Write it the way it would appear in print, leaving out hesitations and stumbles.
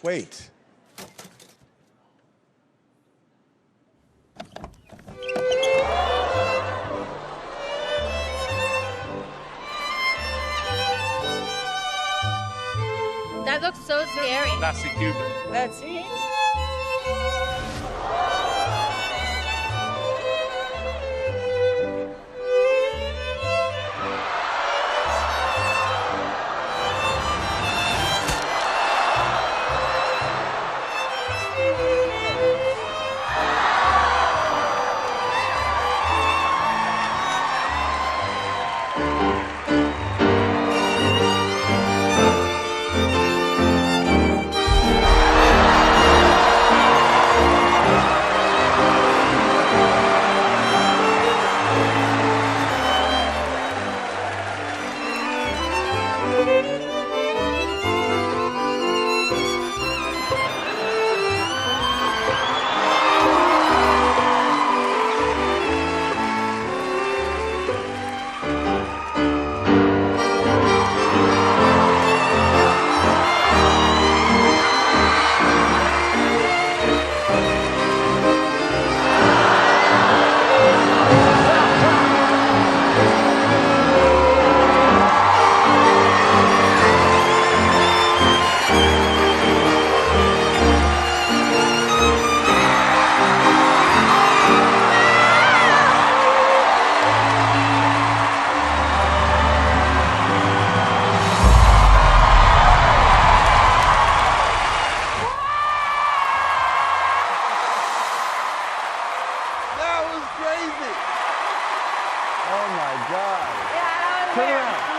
Wait. That looks so scary. That's a human. That's it. That was crazy. Oh my God. Yeah, that was Turn weird. around.